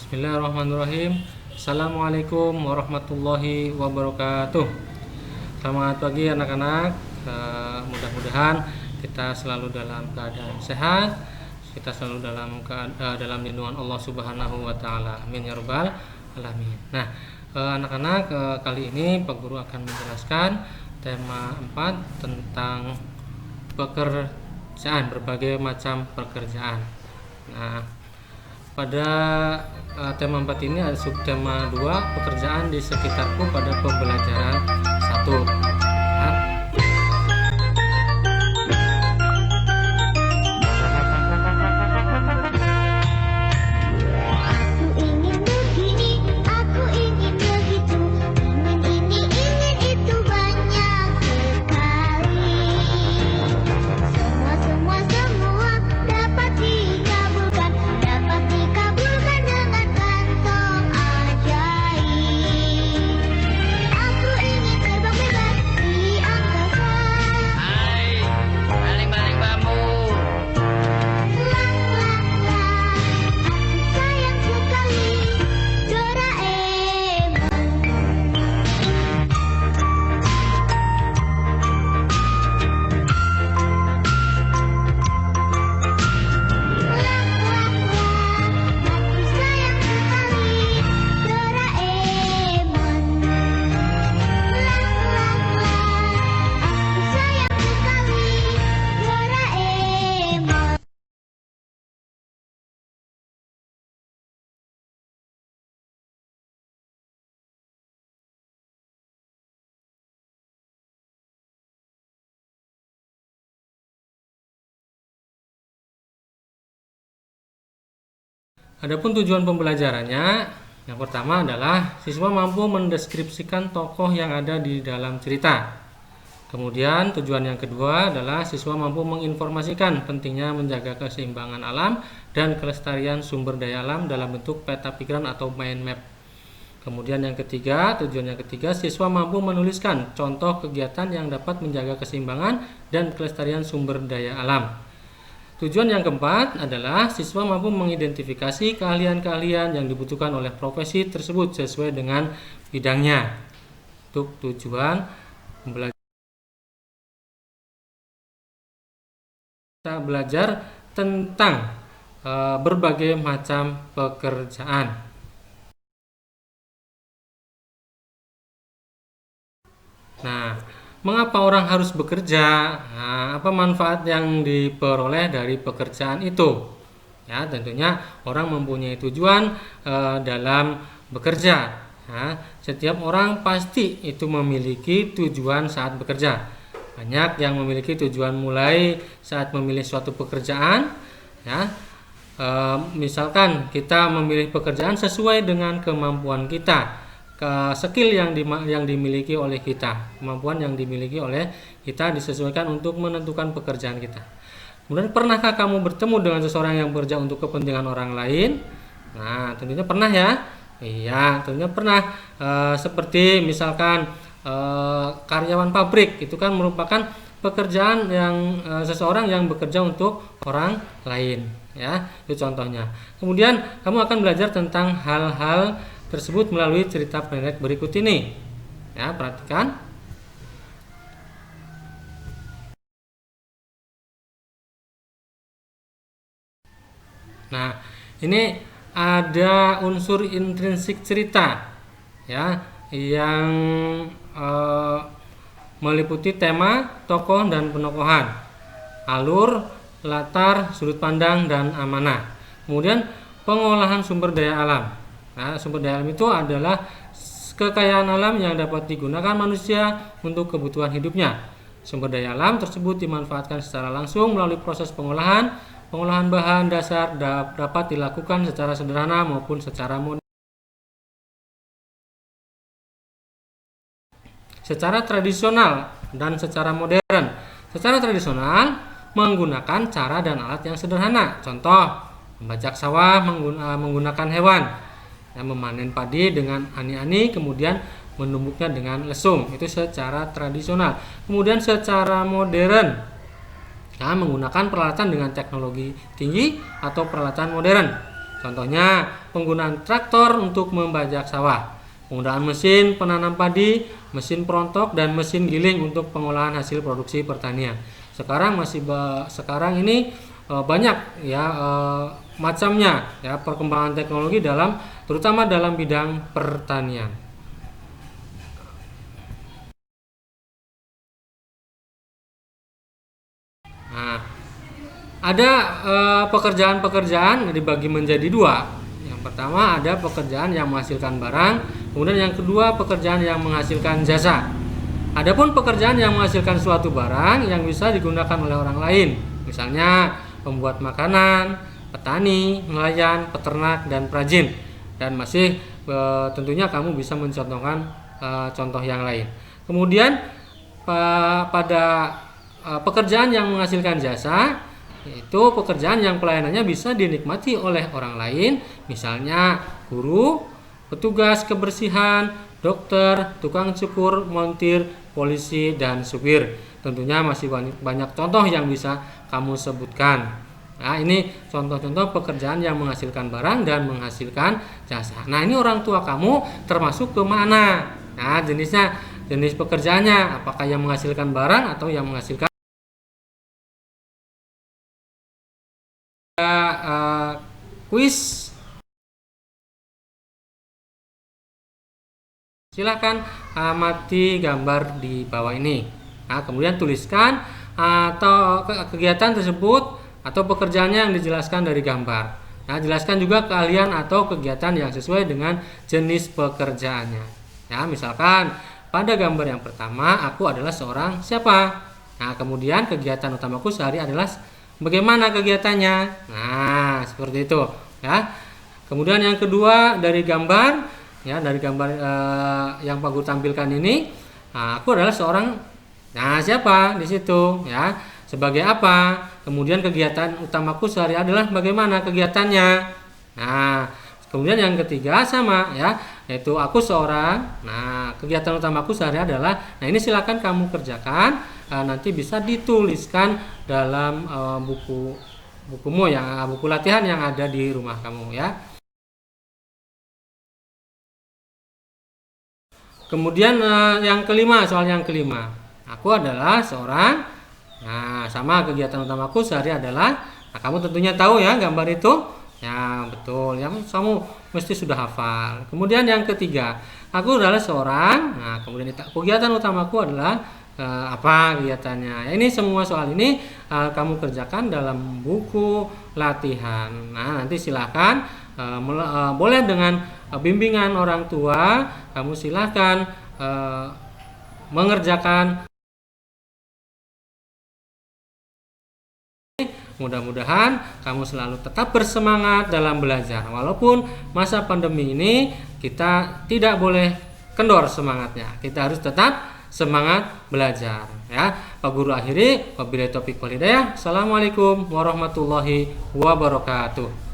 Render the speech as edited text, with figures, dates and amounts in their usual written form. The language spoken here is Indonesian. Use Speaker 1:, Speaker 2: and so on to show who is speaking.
Speaker 1: Bismillahirrahmanirrahim. Assalamualaikum warahmatullahi wabarakatuh. Selamat pagi anak-anak. Mudah-mudahan kita selalu dalam keadaan sehat. Kita selalu dalam lindungan Allah Subhanahu wa taala. Amin ya rabbal alamin. Nah, anak-anak, kali ini Pak Guru akan menjelaskan tema 4 tentang pekerjaan, berbagai macam pekerjaan. Nah, pada tema 4 ini ada subtema 2, pekerjaan di sekitarku pada pembelajaran 1. Adapun tujuan pembelajarannya, yang pertama adalah siswa mampu mendeskripsikan tokoh yang ada di dalam cerita. Kemudian tujuan yang kedua adalah siswa mampu menginformasikan pentingnya menjaga keseimbangan alam dan kelestarian sumber daya alam dalam bentuk peta pikiran atau mind map. Kemudian tujuan yang ketiga, siswa mampu menuliskan contoh kegiatan yang dapat menjaga keseimbangan dan kelestarian sumber daya alam. Tujuan yang keempat adalah siswa mampu mengidentifikasi keahlian-keahlian yang dibutuhkan oleh profesi tersebut sesuai dengan bidangnya. Untuk tujuan pembelajaran, kita belajar tentang berbagai macam pekerjaan. Nah, mengapa orang harus bekerja? Nah, apa manfaat yang diperoleh dari pekerjaan itu? Ya, tentunya orang mempunyai tujuan dalam bekerja. Nah, setiap orang pasti itu memiliki tujuan saat bekerja. Banyak yang memiliki tujuan mulai saat memilih suatu pekerjaan. Ya, misalkan kita memilih pekerjaan sesuai dengan kemampuan kita. Skill yang dimiliki oleh kita, kemampuan yang dimiliki oleh kita disesuaikan untuk menentukan pekerjaan kita. Kemudian, pernahkah kamu bertemu dengan seseorang yang bekerja untuk kepentingan orang lain? Nah, tentunya pernah ya. Iya, tentunya pernah. Seperti misalkan karyawan pabrik, itu kan merupakan pekerjaan yang seseorang yang bekerja untuk orang lain. Ya, itu contohnya. Kemudian kamu akan belajar tentang hal-hal tersebut melalui cerita pendek berikut ini. Ya, perhatikan. Nah, ini ada unsur intrinsik cerita, ya, yang meliputi tema, tokoh dan penokohan, alur, latar, sudut pandang dan amanah. Kemudian pengolahan sumber daya alam. Nah, sumber daya alam itu adalah kekayaan alam yang dapat digunakan manusia untuk kebutuhan hidupnya. Sumber daya alam tersebut dimanfaatkan secara langsung melalui proses pengolahan. Pengolahan bahan dasar dapat dilakukan secara sederhana maupun secara modern. Secara tradisional dan secara modern. Secara tradisional menggunakan cara dan alat yang sederhana. Contoh, membajak sawah menggunakan hewan. Memanen padi dengan ani-ani, kemudian menumbuknya dengan lesung. Itu secara tradisional. Kemudian secara modern, menggunakan peralatan dengan teknologi tinggi atau peralatan modern. Contohnya penggunaan traktor untuk membajak sawah, penggunaan mesin penanam padi, mesin perontok, dan mesin giling untuk pengolahan hasil produksi pertanian. Sekarang ini banyak ya macamnya ya perkembangan teknologi terutama dalam bidang pertanian. Nah, ada pekerjaan-pekerjaan dibagi menjadi dua. Yang pertama ada pekerjaan yang menghasilkan barang, kemudian yang kedua pekerjaan yang menghasilkan jasa. Adapun pekerjaan yang menghasilkan suatu barang yang bisa digunakan oleh orang lain, misalnya pembuat makanan, petani, nelayan, peternak, dan perajin. Dan masih tentunya kamu bisa mencontohkan contoh yang lain. Kemudian pada pekerjaan yang menghasilkan jasa, yaitu pekerjaan yang pelayanannya bisa dinikmati oleh orang lain, misalnya guru, petugas kebersihan, dokter, tukang cukur, montir, polisi, dan supir. Tentunya masih banyak contoh yang bisa kamu sebutkan. Nah, ini contoh-contoh pekerjaan yang menghasilkan barang dan menghasilkan jasa. Nah, ini orang tua kamu termasuk ke mana? Nah, jenis pekerjaannya, apakah yang menghasilkan barang atau yang menghasilkan kuis. Silahkan amati gambar di bawah ini. Nah, kemudian tuliskan atau kegiatan tersebut atau pekerjaannya yang dijelaskan dari gambar. Nah, jelaskan juga keahlian atau kegiatan yang sesuai dengan jenis pekerjaannya. Ya, misalkan pada gambar yang pertama aku adalah seorang siapa. Nah, kemudian kegiatan utamaku sehari adalah bagaimana kegiatannya. Nah, seperti itu ya. Kemudian yang kedua dari gambar yang Pak Guru tampilkan ini, aku adalah seorang siapa di situ ya, sebagai apa. Kemudian kegiatan utamaku sehari adalah bagaimana kegiatannya. Nah, kemudian yang ketiga sama ya, yaitu aku seorang. Nah, kegiatan utamaku sehari adalah, ini silakan kamu kerjakan, nanti bisa dituliskan dalam bukumu ya, buku latihan yang ada di rumah kamu ya. Kemudian soal yang kelima, aku adalah seorang. Nah, sama kegiatan utamaku sehari adalah. Nah, kamu tentunya tahu ya gambar itu. Ya, betul. Yang kamu mesti sudah hafal. Kemudian yang ketiga, aku adalah seorang. Nah, kemudian kegiatan utamaku adalah apa kegiatannya. Ya, ini semua soal ini kamu kerjakan dalam buku latihan. Nah, nanti silakan boleh dengan bimbingan orang tua, kamu silakan mengerjakan. Mudah-mudahan kamu selalu tetap bersemangat dalam belajar. Walaupun masa pandemi ini kita tidak boleh kendor semangatnya. Kita harus tetap semangat belajar ya. Pak Guru akhiri, wabillahi taufiq wal hidayah. Assalamualaikum warahmatullahi wabarakatuh.